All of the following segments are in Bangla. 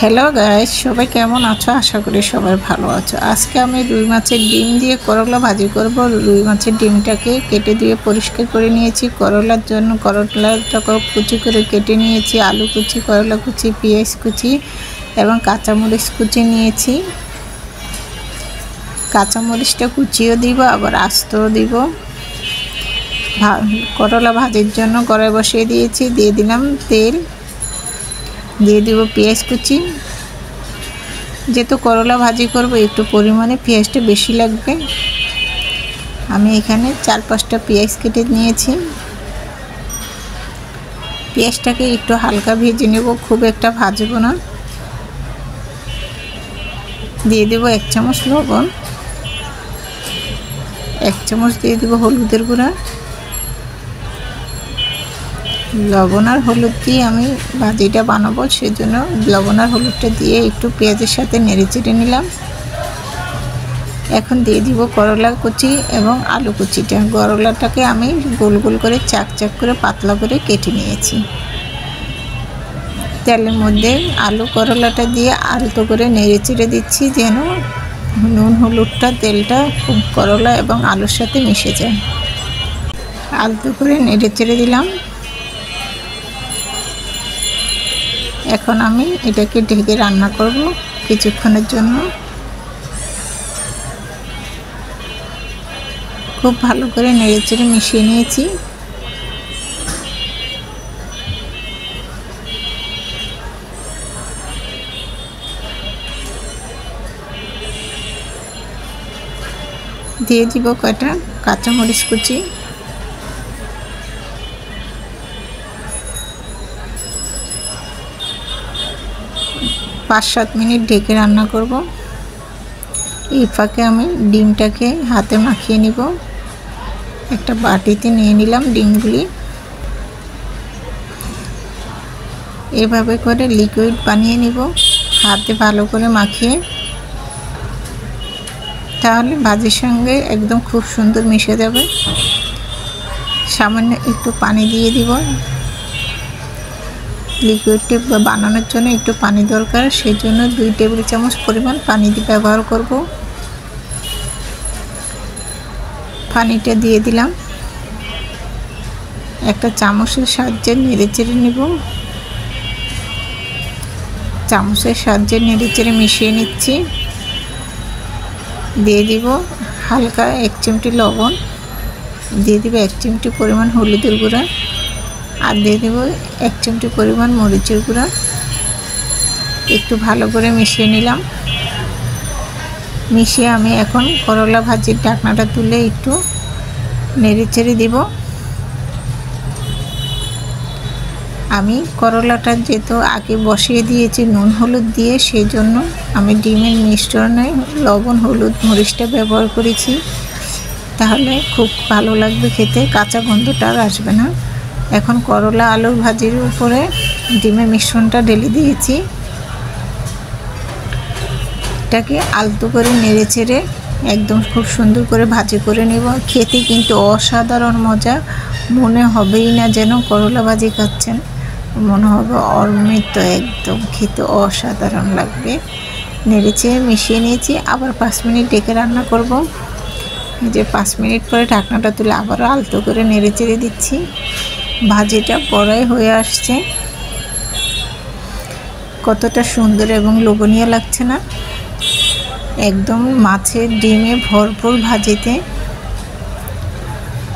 হ্যালো গাইস, সবাই কেমন আছো? আশা করি সবাই ভালো আছো। আজকে আমি রুই মাছের ডিম দিয়ে করলা ভাজি করব। রুই মাছের ডিমটাকে কেটে দিয়ে পরিষ্কার করে নিয়েছি। করলার জন্য করলাটাকে কুচি করে কেটে নিয়েছি। আলু কুচি, করলা কুচি, পেঁয়াজ কুচি এবং কাঁচামরিচ কুচি নিয়েছি। কাঁচামরিচটা কুচিও দিব, আবার আস্তও দিব। করলা ভাজির জন্য কড়াই বসিয়ে দিয়েছি। দিয়ে দিলাম তেল, দিয়ে দিব পেঁয়াজ কুচি। যেহেতু করলা ভাজি করব একটু পরিমাণে পেঁয়াজটা বেশি লাগবে। আমি এখানে 4-5টা পেঁয়াজ কেটে নিয়েছি। পেঁয়াজটাকে একটু হালকা ভেজে নেব, খুব একটা ভাজবো না। দিয়ে দেব 1 চামচ লবণ, 1 চামচ দিয়ে দেব হলুদের গুঁড়া। লবণ আর হলুদ দিয়ে আমি ভাজিটা বানাবো, সেজন্য লবণ আর হলুদটা দিয়ে একটু পেঁয়াজের সাথে নেড়ে চেড়ে নিলাম। এখন দিয়ে দিব করলা কুচি এবং আলু কুচিটা। করলাটাকে আমি গোল গোল করে চাক চাক করে পাতলা করে কেটে নিয়েছি। তেলের মধ্যে আলু করলাটা দিয়ে আলতো করে নেড়ে চেড়ে দিচ্ছি, যেন নুন হলুদটা তেলটা করলা এবং আলুর সাথে মিশে যায়। আলতো করে নেড়ে চেড়ে দিলাম। এখন আমি এটাকে ঢেকে রান্না করব কিছুক্ষণের জন্য। খুব ভালো করে নেড়েচেড়ে মিশিয়ে নিয়েছি। দিয়ে দিব কয়টা কাঁচামরিচ কুচি। পাঁচ 7 মিনিট ঢেকে রান্না করব। এই ফাঁকে আমি ডিমটাকে হাতে মাখিয়ে নিব। একটা বাটিতে নিয়ে নিলাম ডিমগুলি। এভাবে করে লিকুইড বানিয়ে নিব, হাতে ভালো করে মাখিয়ে। তাহলে ভাজির সঙ্গে একদম খুব সুন্দর মিশে যাবে। সামান্য একটু পানি দিয়ে দিব। লিকুইডটি বানানোর জন্য একটু পানি দরকার, সেই জন্য 2 টেবিল চামচ পরিমাণ পানি ব্যবহার করব। পানিটা দিয়ে দিলাম। একটা চামচের সাহায্যে নেড়ে চেড়ে নেব। চামচের সাহায্যে নেড়ে চেড়ে মিশিয়ে নিচ্ছি। দিয়ে দিব হালকা 1 চিমটি লবণ, দিয়ে দিব 1 চিমটি পরিমাণ হলুদের গুঁড়া, আর দিয়ে দেব 1 চিমটি পরিমাণ মরিচের গুঁড়া। একটু ভালো করে মিশিয়ে নিলাম। মিশিয়ে আমি এখন করলা ভাজির ঢাকনাটা তুলে একটু নেড়ে চেড়ে দিব। আমি করলাটা যেহেতু আগে বসিয়ে দিয়েছি নুন হলুদ দিয়ে, সেই জন্য আমি ডিমের মিশ্রণে লবণ হলুদ মরিচটা ব্যবহার করেছি। তাহলে খুব ভালো লাগবে খেতে, কাঁচা গন্ধটা আর আসবে না। এখন করলা আলুর ভাজির উপরে ডিমের মিশ্রণটা ঢেলে দিয়েছি। এটাকে আলতো করে নেড়ে চেড়ে একদম খুব সুন্দর করে ভাজি করে নেব। খেতে কিন্তু অসাধারণ মজা, মনে হবেই না যেন করলা ভাজি খাচ্ছেন, মনে হবে অমৃত। একদম খেতে অসাধারণ লাগবে। নেড়ে চেড়ে মিশিয়ে নিয়েছি। আবার 5 মিনিট ঢেকে রান্না করব। যে 5 মিনিট পরে ঢাকনাটা তুলে আবারও আলতো করে নেড়ে চেড়ে দিচ্ছি। ভাজিটা বড়াই হয়ে আসছে। কতটা সুন্দর এবং লোভনীয় লাগছে না? একদম মাছের ডিমে ভরপুর ভাজিতে।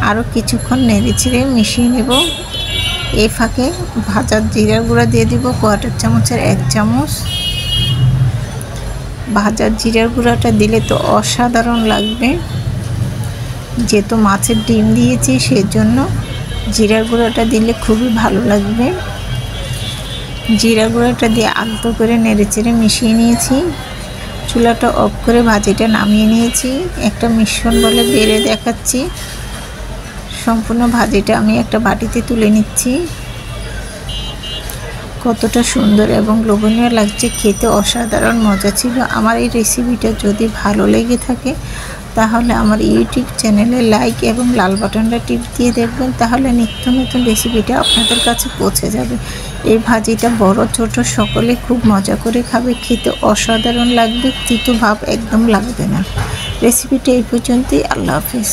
আরও কিছুক্ষণ নেড়ে চেড়ে মিশিয়ে নেব। এই ফাঁকে ভাজার জিরার গুঁড়া দিয়ে দিব 1/4 চামচের 1 চামচ। ভাজার জিরার গুঁড়াটা দিলে তো অসাধারণ লাগবে। যেহেতু মাছের ডিম দিয়েছি, সেজন্য জিরার গুঁড়াটা দিলে খুবই ভালো লাগবে। জিরা গুঁড়াটা দিয়ে আলতো করে নেড়ে চেড়ে মিশিয়ে নিয়েছি। চুলাটা অফ করে ভাজিটা নামিয়ে নিয়েছি। একটা মিশ্রণ বলে বেড়ে দেখাচ্ছি। সম্পূর্ণ ভাজিটা আমি একটা বাটিতে তুলে নিচ্ছি। কতটা সুন্দর এবং লোভনীয় লাগছে, খেতে অসাধারণ মজা ছিল। আমার এই রেসিপিটা যদি ভালো লেগে থাকে তাহলে আমার ইউটিউব চ্যানেলে লাইক এবং লাল বাটনটা টিপ দিয়ে দেখবেন, তাহলে নিত্য নতুন রেসিপিটা আপনাদের কাছে পৌঁছে যাবে। এই ভাজিটা বড় ছোট সকলে খুব মজা করে খাবে, খেতে অসাধারণ লাগবে, তিতো ভাব একদম লাগবে না। রেসিপিটা এই পর্যন্তই। আল্লাহ হাফেজ।